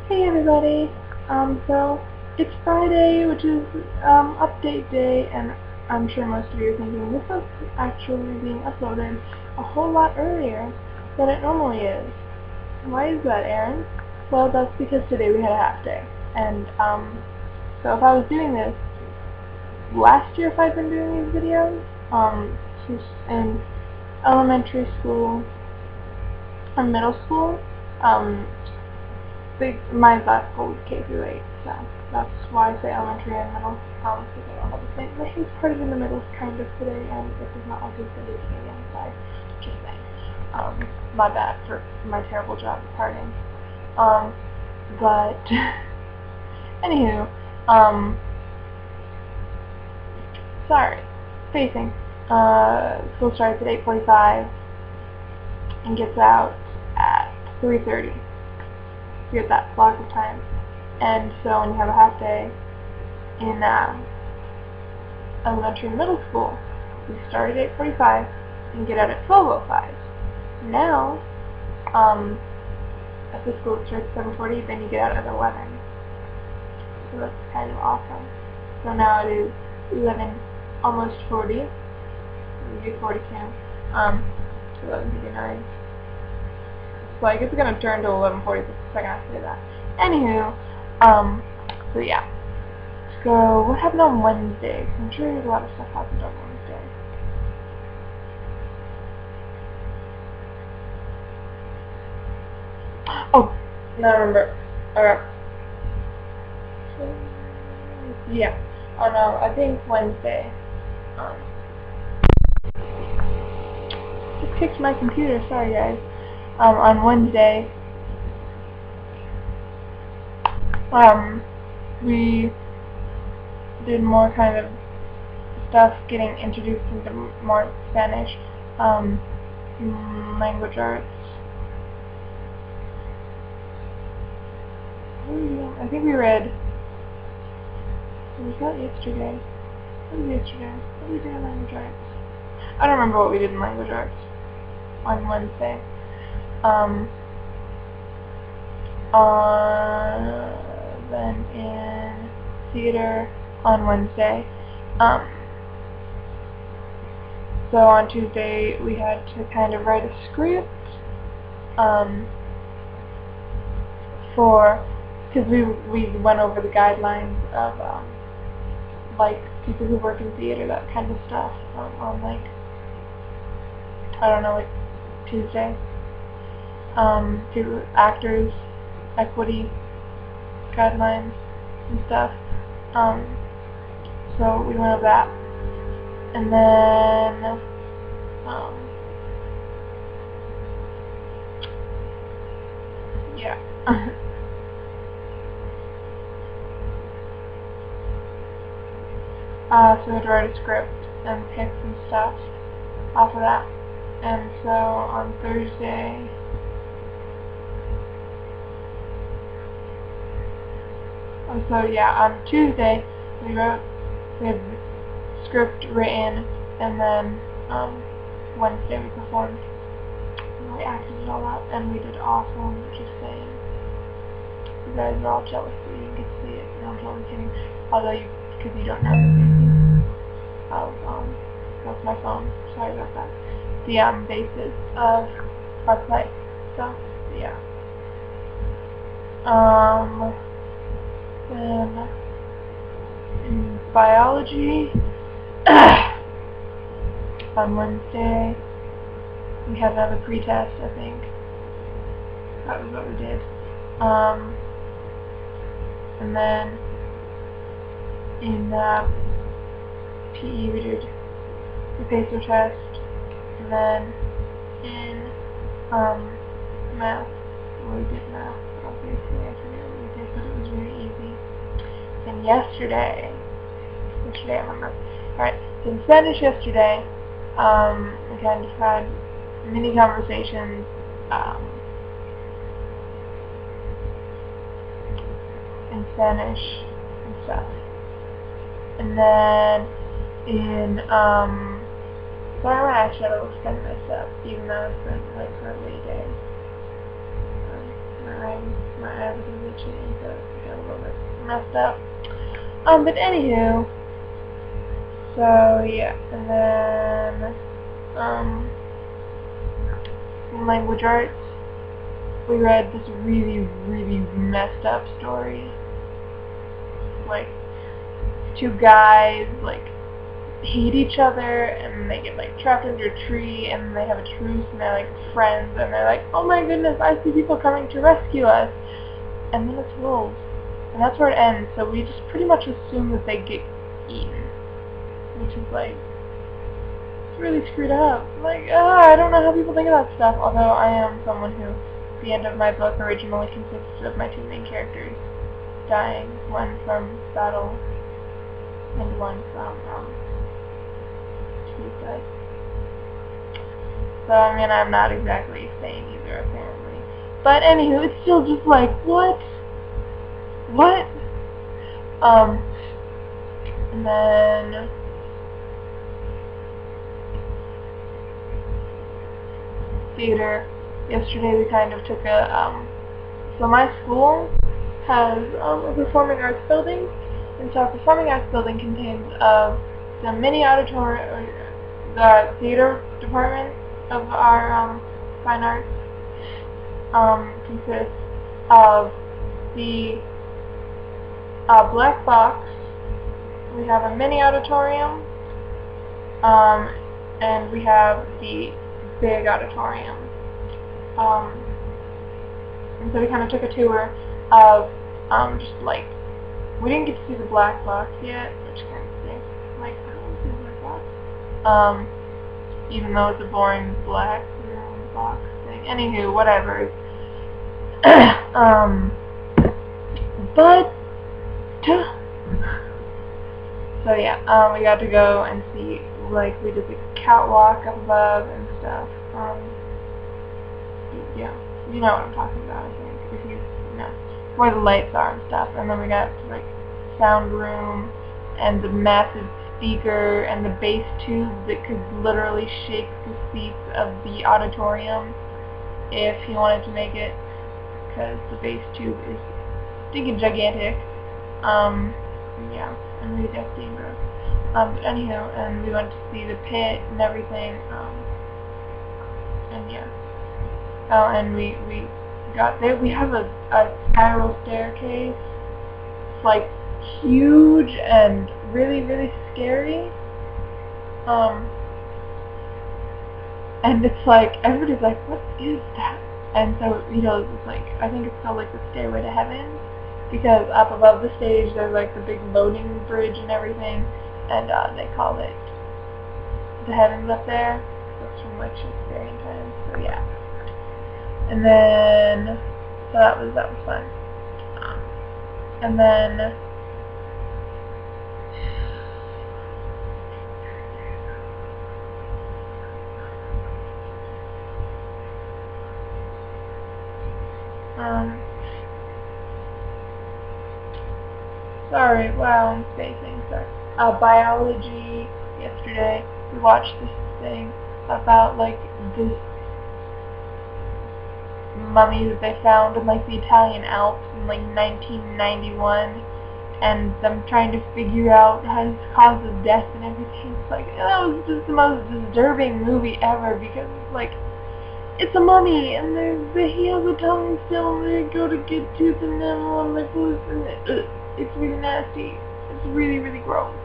Hey everybody, so it's Friday, which is, update day, and I'm sure most of you are thinking this is actually being uploaded a whole lot earlier than it normally is. Why is that, Aaron? Well, that's because today we had a half day, and, so if I was doing this last year, if I'd been doing these videos, in elementary school and middle school, my last school was K through 8, so that's why I say elementary and middle, because they all have the same. My hair's parted in the middle kind of today, and it does not look as good as the inside. Just saying. My bad for my terrible job of parting. But anywho, sorry. Spacing. School starts at 8:45 and gets out at 3:30. You get that block of time. And so when you have a half day in elementary and middle school, you start at 8:45 and get out at 12:05. Now, at the school it starts at 7:40, then you get out at 11. So that's kind of awesome. So now it is 11, almost 40. You get 40 count. 11:59. So I guess it's gonna turn to 11:40 the second I say that. Anywho, so yeah. So what happened on Wednesday? I'm sure a lot of stuff happened on Wednesday. Oh, now I remember. Okay. Yeah. Oh no, I think Wednesday. Just kicked my computer, sorry guys. On Wednesday, we did more kind of stuff getting introduced into more Spanish, language arts. What were we doing? I think we read, was that yesterday? What was yesterday? What did we do in language arts? I don't remember what we did in language arts on Wednesday. Then in theater on Wednesday. So on Tuesday we had to kind of write a script because we went over the guidelines of like people who work in theater, that kind of stuff, on like, I don't know, like Tuesday. To actors, equity guidelines and stuff. So we went over that, and then yeah. So we had to write a script and pick some stuff off of that. And so on Thursday, so yeah, on Tuesday we had the script written, and then Wednesday we performed. And we acted it all out, and we did awesome. Just saying, you guys are all jealous that you didn't get to see it. No, I'm totally kidding. Although because you don't know the basis of that's my phone. Sorry about that. The basis of our play. So yeah. Then in biology, on Wednesday, we had another pre-test, I think. That was what we did. And then in PE we did the pacer test, and then in math, we did math. Obviously, I forget what we did, but it was really easy. And yesterday I remember. Alright, so in Spanish yesterday, we kind of had mini conversations, in Spanish and stuff. And then in, sorry my eyeshadow looks kind of messed up, even though it's been like hardly a day. My eyes are really unfortunately, so it got a little bit messed up. But anywho, so yeah, and then, in language arts, we read this really, really messed up story. Like, two guys, like, hate each other, and they get, like, trapped under a tree, and they have a truce, and they're, like, friends, and they're like, oh my goodness, I see people coming to rescue us. And then it's wolves. And that's where it ends, so we just pretty much assume that they get eaten. Which is, like, it's really screwed up. Like, I don't know how people think of that stuff, although I am someone who, the end of my book originally consisted of my two main characters dying, one from battle, and one from, suicide. So, I mean, I'm not exactly sane either, apparently. But anywho, it's still just like, what? What? And then theater. Yesterday we kind of took a, so my school has a performing arts building, and so our performing arts building contains the mini auditorium, the theater department of our fine arts consists of the black box. We have a mini auditorium, and we have the big auditorium. And so we kind of took a tour of just like, we didn't get to see the black box yet, which kind of stinks. Like, I don't want to see the black box. Even though it's a boring black box thing. Anywho, whatever. But so yeah, we got to go and see, like, we did the catwalk up above and stuff. Yeah, you know what I'm talking about, I think, if you know where the lights are and stuff. And then we got to, like, sound room and the massive speaker and the bass tube that could literally shake the seats of the auditorium if you wanted to make it, because the bass tube is stinking gigantic. Yeah, and really dusty and gross. But anyhow, and we went to see the pit and everything, and yeah. Oh, and we got there. We have a spiral staircase. It's like huge and really, really scary. And it's like, everybody's like, what is that? And so, you know, it's like, I think it's called like the Stairway to Heaven, because up above the stage there's like the big loading bridge and everything, and they call it the heavens up there. That's from like Shakespearean times. So yeah. And then, so that was fun. And then, sorry, wow, I'm spacing, sorry. Biology, yesterday, we watched this thing about, like, this mummy that they found in, like, the Italian Alps in, like, 1991, and them trying to figure out his cause of death and everything. It's like, that was just the most disturbing movie ever, because it's like, it's a mummy, and he has a tongue still, and they go to get tooth and enamel on their foot, and it's really nasty. It's really, really gross.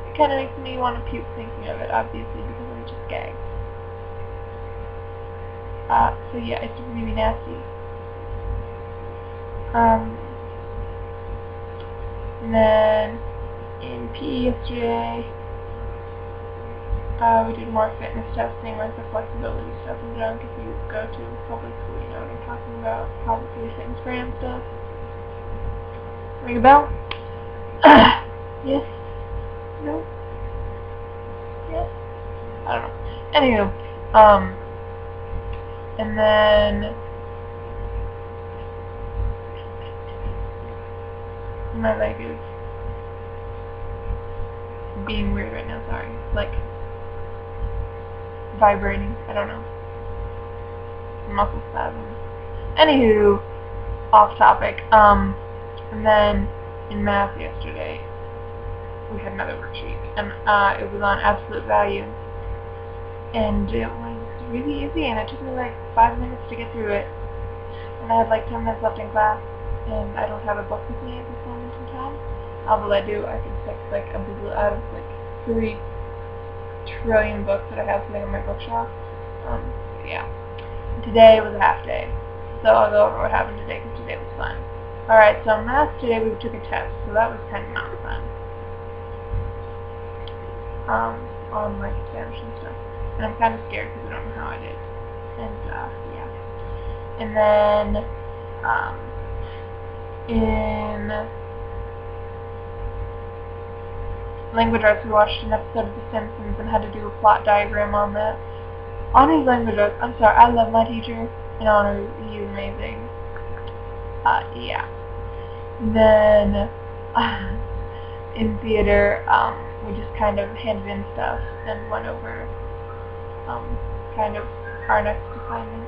It kind of makes me want to puke thinking of it, obviously, because I'm just gagged. So yeah, it's really nasty. And then in PE yesterday, we did more fitness testing, like the flexibility stuff and junk. If you go to public school, you know what I'm talking about. Probably fitness program stuff. Ring a bell? Yes? No? Yes? I don't know. Anywho, and then my leg is being weird right now, sorry. Like, vibrating, I don't know. Muscle spasms. Anywho, off topic. And then in math yesterday, we had another worksheet, and it was on absolute value. And it was really easy, and it took me like 5 minutes to get through it. And I had like 10 minutes left in class, and I don't have a book with me at this moment in time. Although I do, I can pick like a book out of like 3 trillion books that I have sitting on my bookshelf. Yeah. Today was a half day, so I'll go over what happened today because today was fun. Alright, so math today we took a test, so that was kind of not fun. On like Spanish and stuff. And I'm kind of scared because I don't know how I did. And yeah. And then in language arts we watched an episode of The Simpsons and had to do a plot diagram on that. On his language arts, I'm sorry, I love my teacher. In honor, he's amazing. Yeah. Then in theater, we just kind of handed in stuff and went over kind of our next assignment.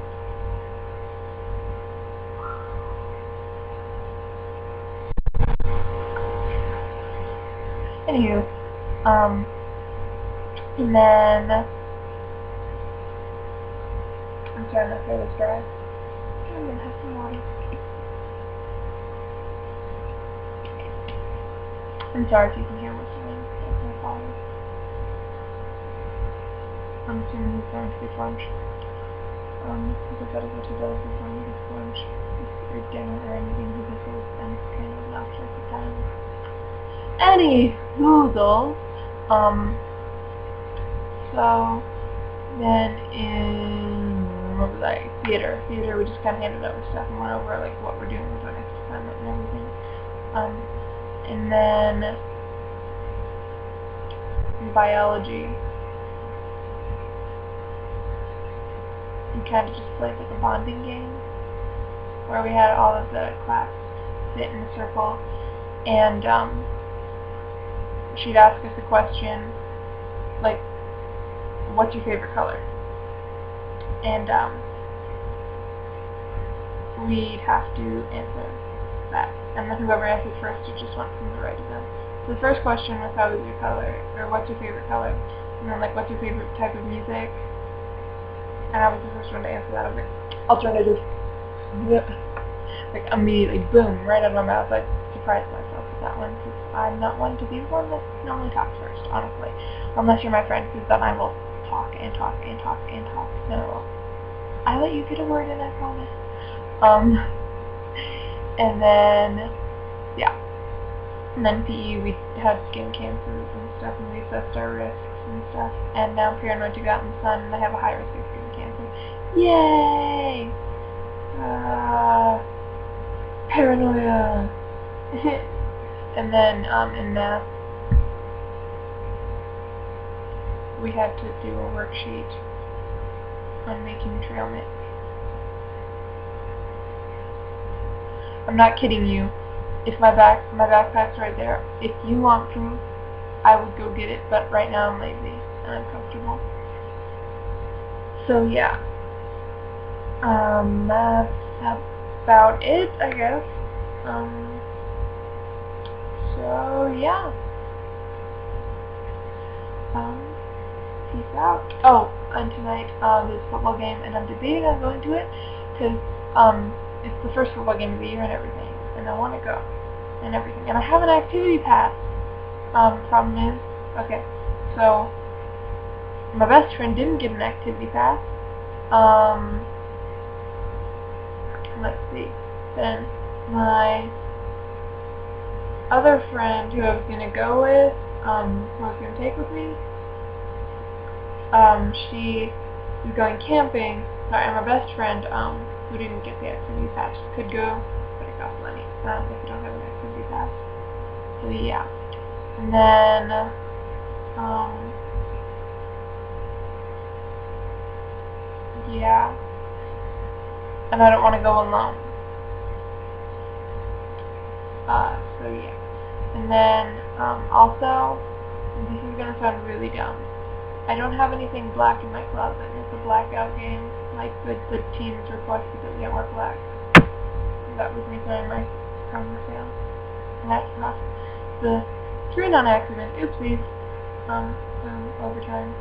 Anywho, and then I'm sorry, my throat is dry. I'm gonna have some water. I'm sorry if you can hear whistling. That's my father. I'm assuming he's going to get lunch. Because that is what he does, is when he gets lunch, or dinner, or anything, he whistles and it's kind of obnoxious at times. Any hoozles, so then in, what was I, theater, we just kind of handed over stuff and went over like what we're doing with our next assignment and everything. And then in biology, we kind of just played like a bonding game where we had all of the class sit in a circle and she'd ask us a question like, what's your favorite color? And we'd have to answer that. And then whoever answered first, it just went from the right to them. So the first question was, how is your color? Or what's your favorite color? And then like, what's your favorite type of music? And I was the first one to answer that. I was like, alternative. Like immediately, boom, right out of my mouth. I surprised myself with that one because I'm not one to be one that normally talks first, honestly. Unless you're my friend, because then I will talk and talk and talk and talk. So I let you get a word in, I promise. And then, yeah. And then PE, we had skin cancers and stuff, and we assessed our risks and stuff. And now I'm paranoid to go out in the sun, and I have a high risk of skin cancer. Yay! Paranoia! And then, in math, we had to do a worksheet on making trail mix. I'm not kidding you. If my backpack's right there, if you want proof, I would go get it, but right now I'm lazy and I'm comfortable. So yeah. That's about it, I guess. So yeah. Peace out. Oh, and tonight there's a football game, and I'm debating on going to it because it's the first football game of the year and everything, and I want to go and everything. And I have an activity pass. Problem is, okay, so my best friend didn't get an activity pass. Let's see. Then my other friend who I was going to go with, who I was going to take with me, she was going camping, and my best friend, who didn't get the activity pass, could go, but it costs money if you don't have an activity pass. So yeah. And then, yeah. And I don't want to go alone. So yeah. And then, also, this is going to sound really dumb. I don't have anything black in my closet. It's a blackout game. Like, the teams requested that we don't wear black. And that was me throwing my camera down. that across the screen on accident. Oopsies. So overtime.